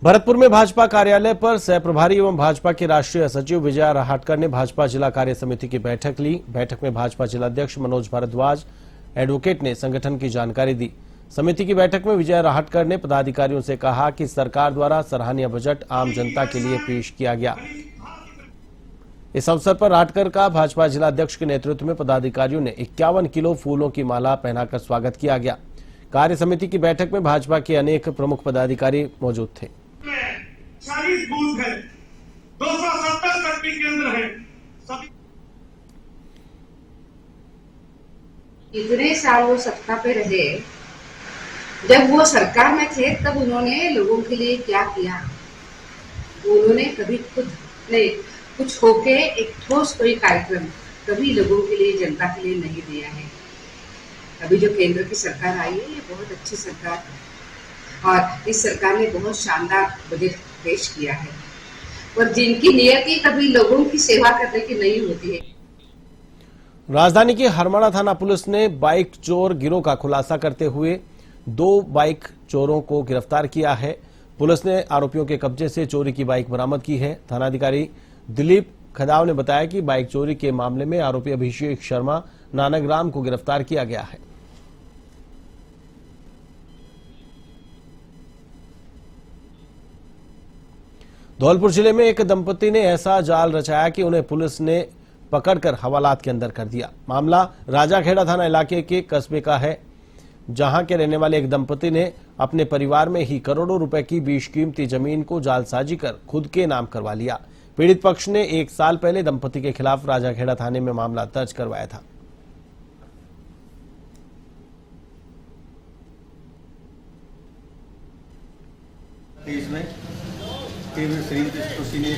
भरतपुर में भाजपा कार्यालय पर सह प्रभारी एवं भाजपा के राष्ट्रीय सचिव विजया राहटकर ने भाजपा जिला कार्य समिति की बैठक ली। बैठक में भाजपा जिलाध्यक्ष मनोज भारद्वाज एडवोकेट ने संगठन की जानकारी दी। समिति की बैठक में विजया राहटकर ने पदाधिकारियों से कहा कि सरकार द्वारा सराहनीय बजट आम जनता के लिए पेश किया गया। इस अवसर पर राहटकर का भाजपा जिलाध्यक्ष के नेतृत्व में पदाधिकारियों ने 51 किलो फूलों की माला पहनाकर स्वागत किया गया। कार्य समिति की बैठक में भाजपा के अनेक प्रमुख पदाधिकारी मौजूद थे। 40 बूथ है, 270 शक्ति केंद्र है। इतने साल वो सत्ता पे रहे, जब वो सरकार में थे तब उन्होंने लोगों के लिए क्या किया? उन्होंने कभी खुद नहीं कुछ होके एक ठोस कोई कार्यक्रम कभी लोगों के लिए, जनता के लिए नहीं दिया है। अभी जो केंद्र की सरकार आई है, ये बहुत अच्छी सरकार है और इस सरकार ने बहुत शानदार बजट पेश किया है और जिनकी नियति कभी लोगों की सेवा करने की नहीं होती है। राजधानी की हरमाड़ा थाना पुलिस ने बाइक चोर गिरोह का खुलासा करते हुए 2 बाइक चोरों को गिरफ्तार किया है। पुलिस ने आरोपियों के कब्जे से चोरी की बाइक बरामद की है। थानाधिकारी दिलीप खदाव ने बताया कि बाइक चोरी के मामले में आरोपी अभिषेक शर्मा नानकराम को गिरफ्तार किया गया है। धौलपुर जिले में एक दंपति ने ऐसा जाल रचाया कि उन्हें पुलिस ने पकड़कर हवालात के अंदर कर दिया। मामला राजाखेड़ा थाना इलाके के कस्बे का है, जहां के रहने वाले एक दंपति ने अपने परिवार में ही करोड़ों रुपए की बेशकीमती जमीन को जालसाजी कर खुद के नाम करवा लिया। पीड़ित पक्ष ने 1 साल पहले दंपति के खिलाफ राजाखेड़ा थाने में मामला दर्ज करवाया था। इसमें श्रीमती ने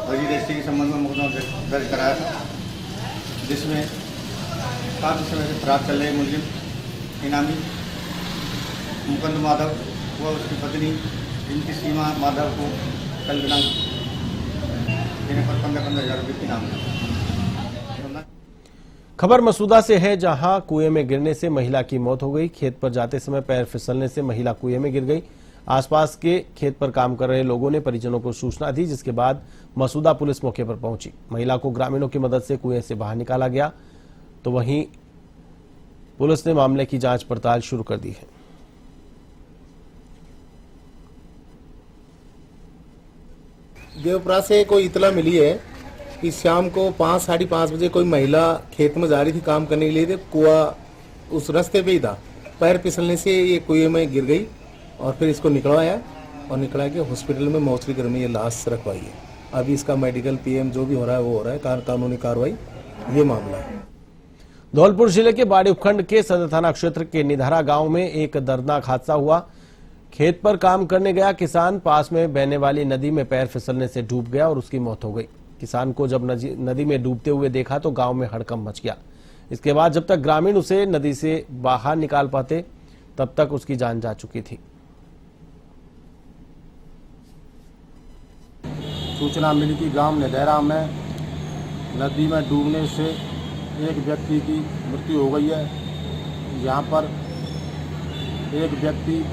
फर्जी रजिस्ट्री के संबंध में मुकदमा दर्ज कराया था, जिसमें काफी समय से फरार चल रहे मुलजिम इनामी मुकुंद माधव व उसकी पत्नी जिनकी सीमा माधव को कल दिनांक देने पर 15,000 रुपये की नाम। खबर मसूदा से है, जहां कुएं में गिरने से महिला की मौत हो गई। खेत पर जाते समय पैर फिसलने से महिला कुएं में गिर गई। आसपास के खेत पर काम कर रहे लोगों ने परिजनों को सूचना दी, जिसके बाद मसूदा पुलिस मौके पर पहुंची। महिला को ग्रामीणों की मदद से कुएं से बाहर निकाला गया, तो वहीं पुलिस ने मामले की जांच पड़ताल शुरू कर दी है। देवपुरा से कोई इतला मिली है कि शाम को 5, साढ़े 5 बजे कोई महिला खेत में जा रही थी काम करने के लिए, कुआं उस रास्ते पे ही था। पैर फिसलने से ये कुएं में गिर गई और फिर इसको निकलवाया और निकला के हॉस्पिटल में मोर्चरी घर में ये लाश रखवाई है। अभी इसका मेडिकल पीएम जो भी हो रहा है वो हो रहा है, कानूनी कार्रवाई ये मामला है। धौलपुर जिले के बाड़ी उपखंड के सदर थाना क्षेत्र के निधारा गांव में एक दर्दनाक हादसा हुआ। खेत पर काम करने गया किसान पास में बहने वाली नदी में पैर फिसलने से डूब गया और उसकी मौत हो गई। किसान को जब नदी में डूबते हुए देखा तो गांव में हड़कंप मच गया। इसके बाद जब तक ग्रामीण उसे नदी से बाहर निकाल पाते, तब तक उसकी जान जा चुकी थी। सूचना मिली कि गांव निधेरा में नदी में डूबने से एक व्यक्ति की मृत्यु हो गई है। यहाँ पर एक व्यक्ति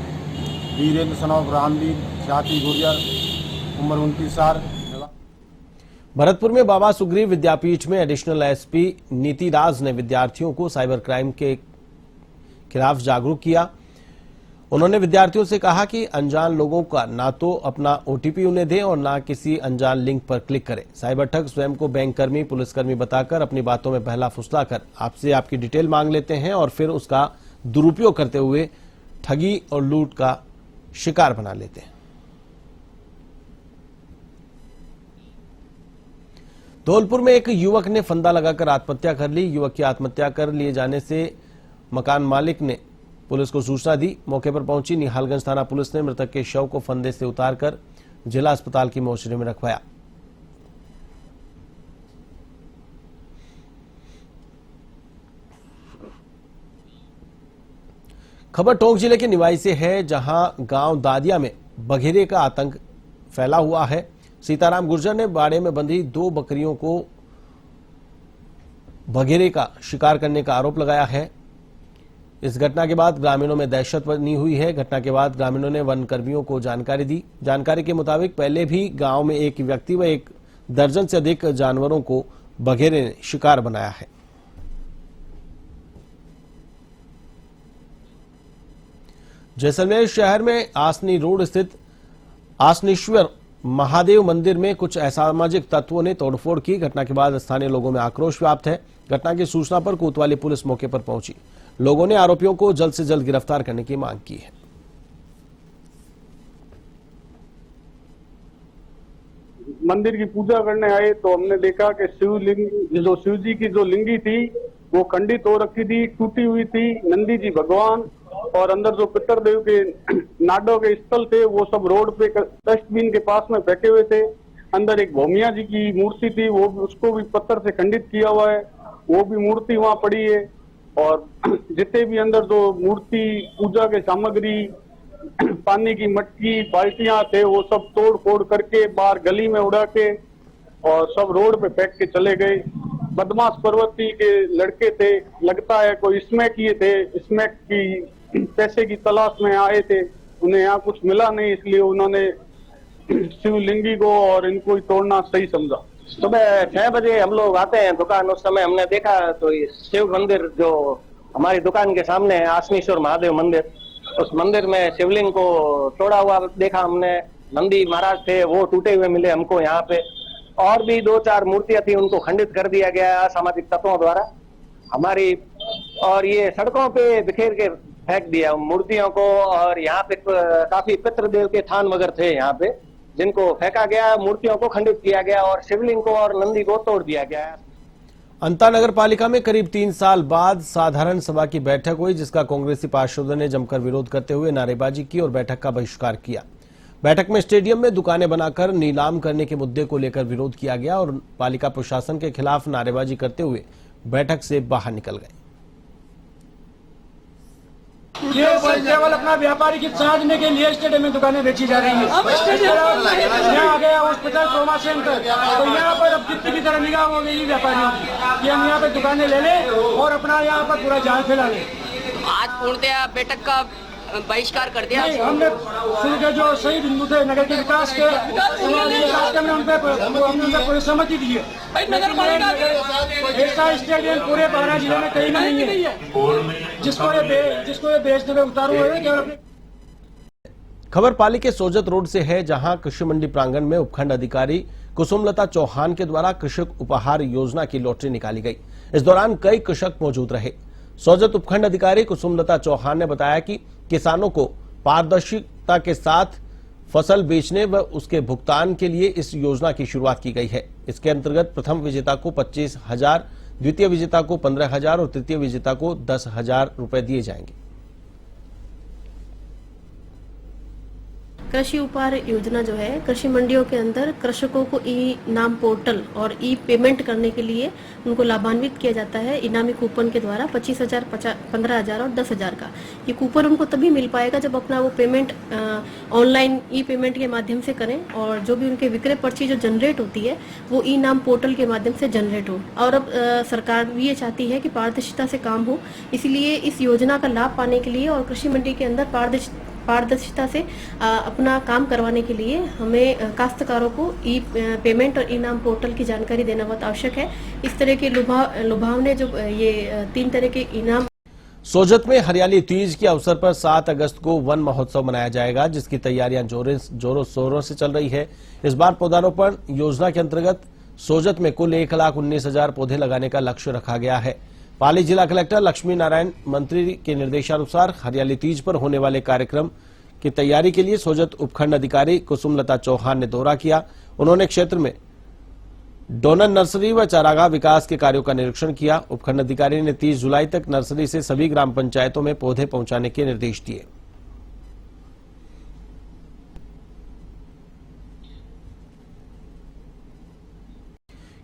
वीरेंद्र सनौफ रामवीर छाती गुर्जर उम्र 29 साल। भरतपुर में बाबा सुग्रीव विद्यापीठ में एडिशनल एसपी नीति राज ने विद्यार्थियों को साइबर क्राइम के खिलाफ जागरूक किया। उन्होंने विद्यार्थियों से कहा कि अनजान लोगों का ना तो अपना ओटीपी उन्हें दें और ना किसी अनजान लिंक पर क्लिक करें। साइबर ठग स्वयं को बैंककर्मी, पुलिसकर्मी बताकर अपनी बातों में बहला फुसलाकर आपसे आपकी डिटेल मांग लेते हैं और फिर उसका दुरुपयोग करते हुए ठगी और लूट का शिकार बना लेते हैं। धौलपुर में एक युवक ने फंदा लगाकर आत्महत्या कर ली। युवक की आत्महत्या कर लिए जाने से मकान मालिक ने पुलिस को सूचना दी। मौके पर पहुंची निहालगंज थाना पुलिस ने मृतक के शव को फंदे से उतारकर जिला अस्पताल की मोर्चरी में रखवाया। खबर टोंक जिले के निवाई से है, जहां गांव दादिया में बघेरे का आतंक फैला हुआ है। सीताराम गुर्जर ने बाड़े में बंधी 2 बकरियों को बघेरे का शिकार करने का आरोप लगाया है। इस घटना के बाद ग्रामीणों में दहशत बनी हुई है। घटना के बाद ग्रामीणों ने वन कर्मियों को जानकारी दी। जानकारी के मुताबिक पहले भी गांव में एक व्यक्ति व 1 दर्जन से अधिक जानवरों को बघेरे ने शिकार बनाया है। जैसलमेर शहर में आसनी रोड स्थित आसनेश्वर महादेव मंदिर में कुछ असामाजिक तत्वों ने तोड़फोड़ की। घटना के बाद स्थानीय लोगों में आक्रोश व्याप्त है। घटना की सूचना पर कोतवाली पुलिस मौके पर पहुंची। लोगों ने आरोपियों को जल्द से जल्द गिरफ्तार करने की मांग की है। मंदिर की पूजा करने आए तो हमने देखा कि शिव जी की जो लिंगी थी वो खंडित हो रखी थी, टूटी हुई थी। नंदी जी भगवान और अंदर जो पितरदेव के नाडों के स्थल थे वो सब रोड पे डस्टबिन के पास में फेंके हुए थे। अंदर एक भौमिया जी की मूर्ति थी, वो उसको भी पत्थर से खंडित किया हुआ है, वो भी मूर्ति वहां पड़ी है। और जितने भी अंदर जो मूर्ति, पूजा के सामग्री, पानी की मटकी, बाल्टियां थे वो सब तोड़ फोड़ करके बाहर गली में उड़ा के और सब रोड पे फेंक के चले गए। बदमाश प्रवृत्ति के लड़के थे, लगता है कोई स्मैक किए थे, स्मैक की पैसे की तलाश में आए थे। उन्हें यहाँ कुछ मिला नहीं, इसलिए उन्होंने शिवलिंगी को और इनको ही तोड़ना सही समझा। सुबह 6 बजे हम लोग आते हैं दुकान, उस समय हमने देखा तो ये शिव मंदिर जो हमारी दुकान के सामने है, आसनेश्वर महादेव मंदिर, उस मंदिर में शिवलिंग को तोड़ा हुआ देखा हमने। नंदी महाराज थे वो टूटे हुए मिले हमको यहाँ पे, और भी 2-4 मूर्तियां थी उनको खंडित कर दिया गया असामाजिक तत्वों द्वारा हमारी। और ये सड़कों पे बिखेर के फेंक दिया मूर्तियों को। और यहाँ पे काफी पितृदेव के थान वगैरह थे यहाँ पे, जिनको फेंका गया, मूर्तियों को खंडित किया गया और शिवलिंग को और नंदी को तोड़ दिया गया। अंता नगर पालिका में करीब 3 साल बाद साधारण सभा की बैठक हुई, जिसका कांग्रेसी पार्षदों ने जमकर विरोध करते हुए नारेबाजी की और बैठक का बहिष्कार किया। बैठक में स्टेडियम में दुकानें बनाकर नीलाम करने के मुद्दे को लेकर विरोध किया गया और पालिका प्रशासन के खिलाफ नारेबाजी करते हुए बैठक से बाहर निकल गए। ये केवल अपना व्यापारिक हित साधने के लिए स्टेडियम में दुकानें बेची जा रही है। यहाँ आ गया हॉस्पिटल, ट्रॉमा सेंटर, तो यहाँ पर अब जितनी की तरह निगाह हो गई व्यापारियों की कि हम यहाँ पे दुकानें ले लें और अपना यहाँ पर पूरा जाल फैला लें। आज पूर्णतया बैठक का बहिष्कार कर दिया। हमने शुरू के जो सही बिंदु थे नगर के विकास के हमने उन पर पूरी सहमति दी है। ऐसा स्टेडियम पूरे 12 जिले में कहीं नहीं है जिसको ये बेचने में उतारू है। खबर पाली के सोजत रोड से है, जहां कृषि मंडी प्रांगण में उपखंड अधिकारी कुसुमलता चौहान के द्वारा कृषक उपहार योजना की लॉटरी निकाली गई। इस दौरान कई कृषक मौजूद रहे। सोजत उपखंड अधिकारी कुसुमलता चौहान ने बताया कि किसानों को पारदर्शिता के साथ फसल बेचने व उसके भुगतान के लिए इस योजना की शुरुआत की गई है। इसके अंतर्गत प्रथम विजेता को 25,000, द्वितीय विजेता को 15,000 और तृतीय विजेता को 10,000 रुपए दिए जाएंगे। कृषि उपहार योजना जो है कृषि मंडियों के अंदर कृषकों को ई नाम पोर्टल और ई पेमेंट करने के लिए उनको लाभान्वित किया जाता है इनामी कूपन के द्वारा 25,000, 15,000 और 10,000 का। ये कूपन उनको तभी मिल पाएगा जब अपना वो पेमेंट ऑनलाइन ई पेमेंट के माध्यम से करें और जो भी उनके विक्रय पर्ची जो जनरेट होती है वो ई नाम पोर्टल के माध्यम से जनरेट हो। और अब सरकार भी ये चाहती है कि पारदर्शिता से काम हो, इसीलिए इस योजना का लाभ पाने के लिए और कृषि मंडी के अंदर पारदर्शिता से अपना काम करवाने के लिए हमें काश्तकारों को ई पेमेंट और इनाम पोर्टल की जानकारी देना बहुत आवश्यक है। इस तरह के लुभावने जो ये 3 तरह के इनाम। सोजत में हरियाली तीज के अवसर पर 7 अगस्त को वन महोत्सव मनाया जाएगा, जिसकी तैयारियां जोरों शोरों से चल रही है। इस बार पौधारोपण योजना के अंतर्गत सोजत में कुल 1,19,000 पौधे लगाने का लक्ष्य रखा गया है। पाली जिला कलेक्टर लक्ष्मी नारायण मंत्री के निर्देशानुसार हरियाली तीज पर होने वाले कार्यक्रम की तैयारी के लिए सोजत उपखंड अधिकारी कुसुमलता चौहान ने दौरा किया। उन्होंने क्षेत्र में डोनर नर्सरी व चारागाह विकास के कार्यों का निरीक्षण किया। उपखंड अधिकारी ने 30 जुलाई तक नर्सरी से सभी ग्राम पंचायतों में पौधे पहुंचाने के निर्देश दिए।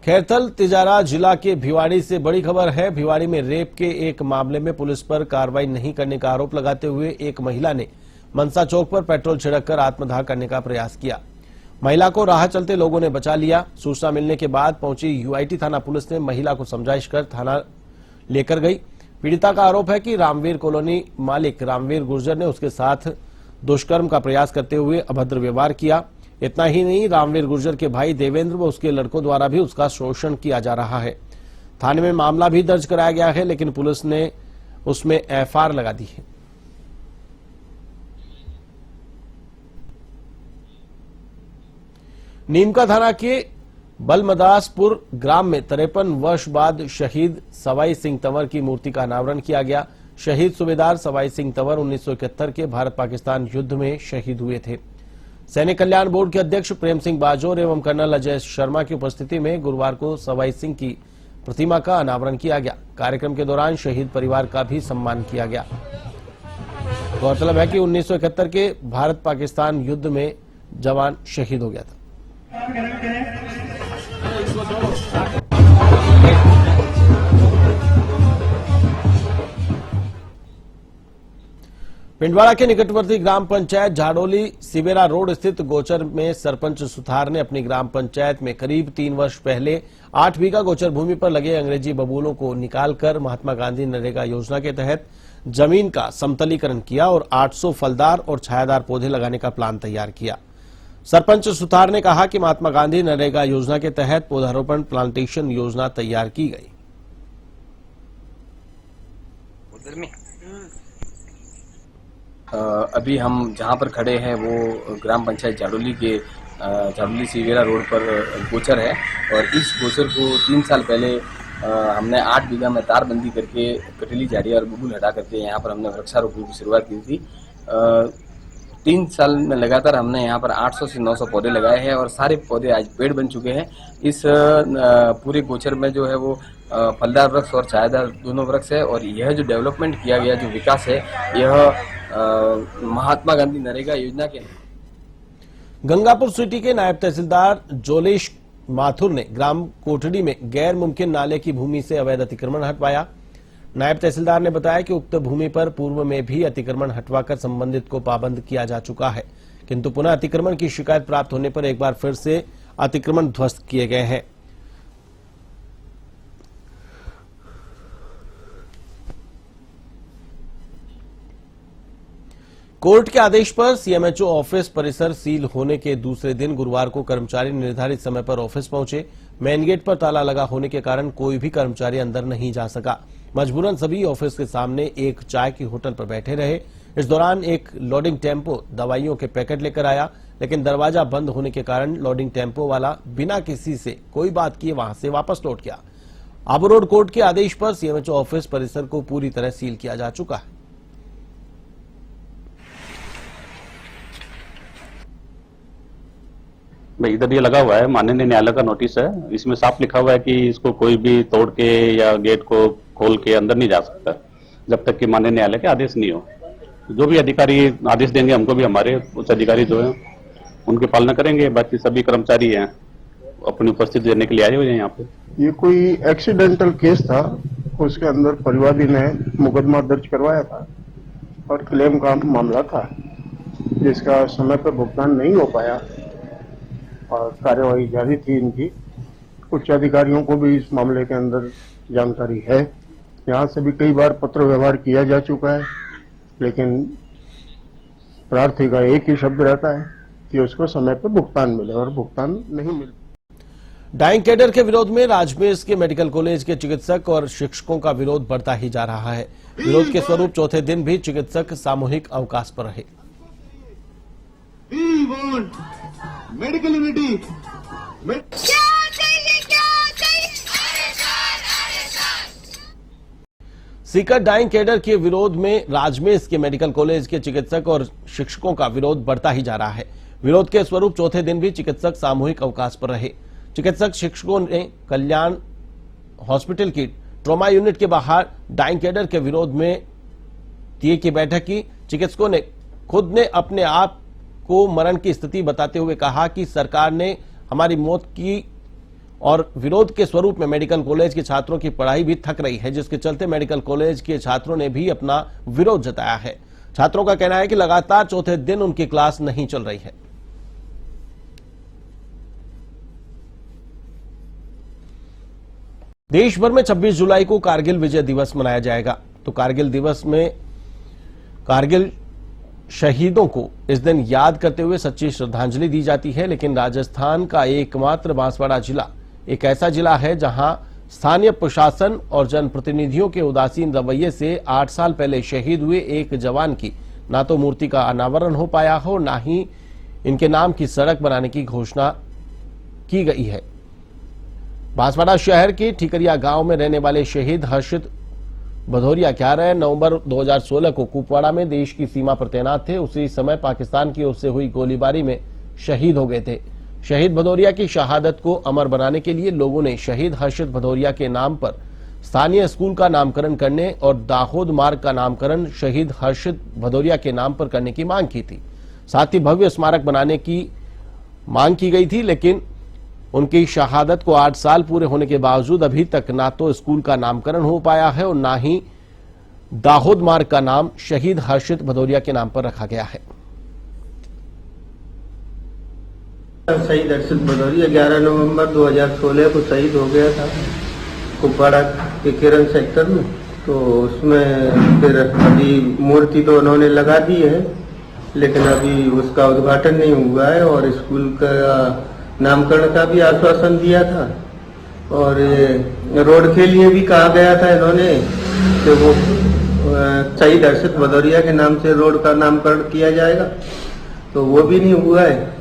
खैरथल तिजारा जिला के भिवाड़ी से बड़ी खबर है। भिवाड़ी में रेप के एक मामले में पुलिस पर कार्रवाई नहीं करने का आरोप लगाते हुए एक महिला ने मनसा चौक पर पेट्रोल छिड़ककर आत्मदाह करने का प्रयास किया। महिला को राह चलते लोगों ने बचा लिया। सूचना मिलने के बाद पहुंची यूआईटी थाना पुलिस ने महिला को समझाइश कर थाना लेकर गई। पीड़िता का आरोप है कि रामवीर कॉलोनी मालिक रामवीर गुर्जर ने उसके साथ दुष्कर्म का प्रयास करते हुए अभद्र व्यवहार किया। इतना ही नहीं, रामवीर गुर्जर के भाई देवेंद्र व उसके लड़कों द्वारा भी उसका शोषण किया जा रहा है। थाने में मामला भी दर्ज कराया गया है, लेकिन पुलिस ने उसमें एफआईआर लगा दी है। नीमका थाना के बलमदासपुर ग्राम में 53 वर्ष बाद शहीद सवाई सिंह तंवर की मूर्ति का अनावरण किया गया। शहीद सूबेदार सवाई सिंह तंवर 1971 के भारत पाकिस्तान युद्ध में शहीद हुए थे। सैनिक कल्याण बोर्ड के अध्यक्ष प्रेम सिंह बाजोर एवं कर्नल अजय शर्मा की उपस्थिति में गुरुवार को सवाई सिंह की प्रतिमा का अनावरण किया गया। कार्यक्रम के दौरान शहीद परिवार का भी सम्मान किया गया। गौरतलब है कि 1971 के भारत पाकिस्तान युद्ध में जवान शहीद हो गया था। पिंडवाड़ा के निकटवर्ती ग्राम पंचायत झाड़ोली सिवेरा रोड स्थित गोचर में सरपंच सुथार ने अपनी ग्राम पंचायत में करीब 3 वर्ष पहले 8 बीघा गोचर भूमि पर लगे अंग्रेजी बबूलों को निकालकर महात्मा गांधी नरेगा योजना के तहत जमीन का समतलीकरण किया और 800 फलदार और छायादार पौधे लगाने का प्लान तैयार किया। सरपंच सुथार ने कहा कि महात्मा गांधी नरेगा योजना के तहत पौधारोपण प्लांटेशन योजना तैयार की गई। अभी हम जहां पर खड़े हैं वो ग्राम पंचायत झाड़ोली के झाड़ोली सिवेरा रोड पर गोचर है और इस गोचर को 3 साल पहले हमने 8 बीघा में तारबंदी करके कटीली झाड़ियां और बबूल हटा करके यहाँ पर हमने वृक्षारोपण की शुरुआत की थी। 3 साल में लगातार हमने यहाँ पर 800 से 900 पौधे लगाए हैं और सारे पौधे आज पेड़ बन चुके हैं। इस पूरे गोचर में जो है वो फलदार वृक्ष और छायादार दोनों वृक्ष है और यह जो डेवलपमेंट किया गया जो विकास है यह महात्मा गांधी नरेगा योजना के। गंगापुर सिटी के नायब तहसीलदार जोलेश माथुर ने ग्राम कोठड़ी में गैर मुमकिन नाले की भूमि से अवैध अतिक्रमण हटवाया। नायब तहसीलदार ने बताया कि उक्त भूमि पर पूर्व में भी अतिक्रमण हटवाकर संबंधित को पाबंद किया जा चुका है, किंतु पुनः अतिक्रमण की शिकायत प्राप्त होने पर एक बार फिर से अतिक्रमण ध्वस्त किए गए हैं। कोर्ट के आदेश पर सीएमएचओ ऑफिस परिसर सील होने के दूसरे दिन गुरुवार को कर्मचारी निर्धारित समय पर ऑफिस पहुंचे। मेन गेट पर ताला लगा होने के कारण कोई भी कर्मचारी अंदर नहीं जा सका। मजबूरन सभी ऑफिस के सामने एक चाय की होटल पर बैठे रहे। इस दौरान एक लोडिंग टेम्पो दवाइयों के पैकेट लेकर आया, लेकिन दरवाजा बंद होने के कारण लोडिंग टेम्पो वाला बिना किसी से कोई बात किए वहां से वापस लौट गया। आबू रोड कोर्ट के आदेश पर सीएमएचओ ऑफिस परिसर को पूरी तरह सील किया जा चुका है। भाई इधर ये लगा हुआ है, माननीय न्यायालय का नोटिस है। इसमें साफ लिखा हुआ है कि इसको कोई भी तोड़ के या गेट को खोल के अंदर नहीं जा सकता जब तक कि माननीय न्यायालय के आदेश नहीं हो। जो भी अधिकारी आदेश देंगे हमको भी हमारे उच्च अधिकारी जो है उनकी पालना करेंगे। बाकी सभी कर्मचारी हैं अपनी उपस्थिति देने के लिए आए हुए हैं यहाँ पे। ये कोई एक्सीडेंटल केस था, उसके अंदर परिवादी ने मुकदमा दर्ज करवाया था और क्लेम का मामला था जिसका समय पर भुगतान नहीं हो पाया और कार्यवाही जारी थी इनकी। उच्च अधिकारियों को भी इस मामले के अंदर जानकारी है। यहाँ से भी कई बार पत्र व्यवहार किया जा चुका है, लेकिन प्रार्थी का एक ही शब्द रहता है कि उसको समय पर भुगतान मिले और भुगतान नहीं मिले। डाइंग कैडर के विरोध में राजमेर के मेडिकल कॉलेज के चिकित्सक और शिक्षकों का विरोध बढ़ता ही जा रहा है। विरोध के स्वरूप चौथे दिन भी चिकित्सक सामूहिक अवकाश पर रहे। Medical unity Sikar dying cadre के विरोध में राजमेर के मेडिकल कॉलेज के चिकित्सक और शिक्षकों का विरोध बढ़ता ही जा रहा है। विरोध के स्वरूप चौथे दिन भी चिकित्सक सामूहिक अवकाश पर रहे। चिकित्सक शिक्षकों ने कल्याण हॉस्पिटल की ट्रॉमा यूनिट के बाहर डाइंग कैडर के विरोध में टीए की बैठक की। चिकित्सकों ने खुद ने अपने आप को मरण की स्थिति बताते हुए कहा कि सरकार ने हमारी मौत की और विरोध के स्वरूप में मेडिकल कॉलेज के छात्रों की पढ़ाई भी थक रही है, जिसके चलते मेडिकल कॉलेज के छात्रों ने भी अपना विरोध जताया है। छात्रों का कहना है कि लगातार चौथे दिन उनकी क्लास नहीं चल रही है। देश भर में 26 जुलाई को कारगिल विजय दिवस मनाया जाएगा। तो कारगिल दिवस में कारगिल शहीदों को इस दिन याद करते हुए सच्ची श्रद्धांजलि दी जाती है। लेकिन राजस्थान का एकमात्र बांसवाड़ा जिला एक ऐसा जिला है जहां स्थानीय प्रशासन और जनप्रतिनिधियों के उदासीन रवैये से 8 साल पहले शहीद हुए एक जवान की ना तो मूर्ति का अनावरण हो पाया हो, ना ही इनके नाम की सड़क बनाने की घोषणा की गई है। बांसवाड़ा शहर के ठीकरिया गांव में रहने वाले शहीद हर्षित भदौरिया 11 नवंबर 2016 को कुपवाड़ा में देश की सीमा पर तैनात थे। उसी समय पाकिस्तान की ओर से हुई गोलीबारी में शहीद हो गए थे। शहीद भदौरिया की शहादत को अमर बनाने के लिए लोगों ने शहीद हर्षित भदौरिया के नाम पर स्थानीय स्कूल का नामकरण करने और दाहोद मार्ग का नामकरण शहीद हर्षित भदौरिया के नाम पर करने की मांग की थी। साथ ही भव्य स्मारक बनाने की मांग की गई थी, लेकिन उनकी शहादत को 8 साल पूरे होने के बावजूद अभी तक ना तो स्कूल का नामकरण हो पाया है और ना ही दाहोद मार्ग का नाम शहीद हर्षित भदौरिया के नाम पर रखा गया है। शहीद हर्षित भदौरिया 11 नवंबर 2016 को शहीद हो गया था कुपवाड़ा के किरण सेक्टर में। तो उसमें फिर अभी मूर्ति तो उन्होंने लगा दी है, लेकिन अभी उसका उद्घाटन नहीं हुआ है और स्कूल का नामकरण का भी आश्वासन दिया था और रोड के लिए भी कहा गया था इन्होंने कि वो शहीद हर्षित भदौरिया के नाम से रोड का नामकरण किया जाएगा, तो वो भी नहीं हुआ है।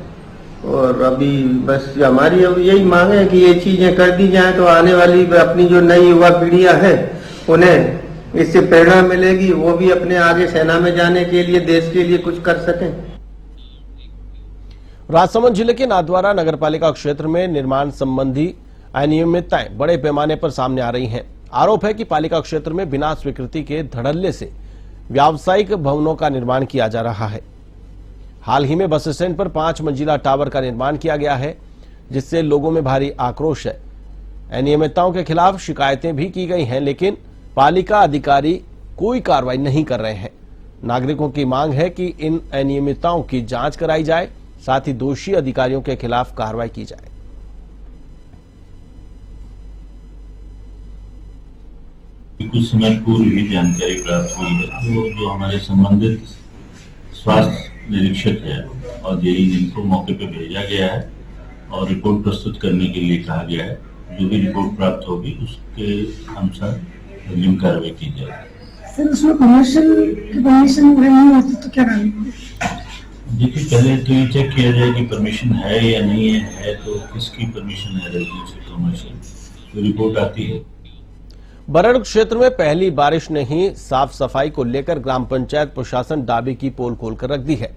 और अभी बस हमारी अब यही मांग है कि ये चीजें कर दी जाएं तो आने वाली अपनी जो नई युवा पीढ़ियां है उन्हें इससे प्रेरणा मिलेगी, वो भी अपने आगे सेना में जाने के लिए देश के लिए कुछ कर सकें। राजसमंद जिले के नाथद्वारा नगरपालिका क्षेत्र में निर्माण संबंधी अनियमितताएं बड़े पैमाने पर सामने आ रही हैं। आरोप है कि पालिका क्षेत्र में बिना स्वीकृति के धड़ल्ले से व्यावसायिक भवनों का निर्माण किया जा रहा है। हाल ही में बस स्टैंड पर 5 मंजिला टावर का निर्माण किया गया है, जिससे लोगों में भारी आक्रोश है। अनियमितताओं के खिलाफ शिकायतें भी की गई हैं, लेकिन पालिका अधिकारी कोई कार्रवाई नहीं कर रहे हैं। नागरिकों की मांग है कि इन अनियमितताओं की जांच कराई जाए, साथ ही दोषी अधिकारियों के खिलाफ कार्रवाई की जाए। कुछ समय पूर्व ही जानकारी प्राप्त हुई है, तो जो हमारे संबंधित स्वास्थ्य निरीक्षक है और जेई जिनको मौके पर भेजा गया है और रिपोर्ट प्रस्तुत करने के लिए कहा गया है। जो भी रिपोर्ट प्राप्त होगी उसके अनुसार अग्रिम कार्रवाई की जाएगी। सर, उसमें परमिशन नहीं होती तो क्या करेंगे? देखिए, पहले तो ये चेक किया जाए कि परमिशन है या नहीं है तो किसकी परमिशन है रेजिडेंशियल कमर्शियल, तो रिपोर्ट आती है। बरड़ क्षेत्र में पहली बारिश ने ही साफ सफाई को लेकर ग्राम पंचायत प्रशासन दाबी की पोल खोलकर रख दी है।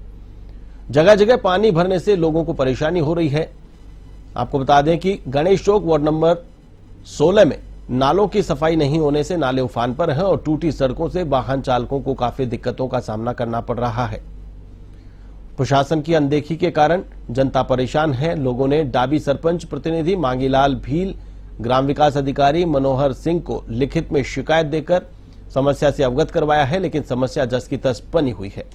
जगह जगह पानी भरने से लोगों को परेशानी हो रही है। आपको बता दें कि गणेश चौक वार्ड नंबर 16 में नालों की सफाई नहीं होने से नाले उफान पर हैं और टूटी सड़कों से वाहन चालकों को काफी दिक्कतों का सामना करना पड़ रहा है। प्रशासन की अनदेखी के कारण जनता परेशान है। लोगों ने डाबी सरपंच प्रतिनिधि मांगीलाल भील, ग्राम विकास अधिकारी मनोहर सिंह को लिखित में शिकायत देकर समस्या से अवगत करवाया है, लेकिन समस्या जस की तस बनी हुई है।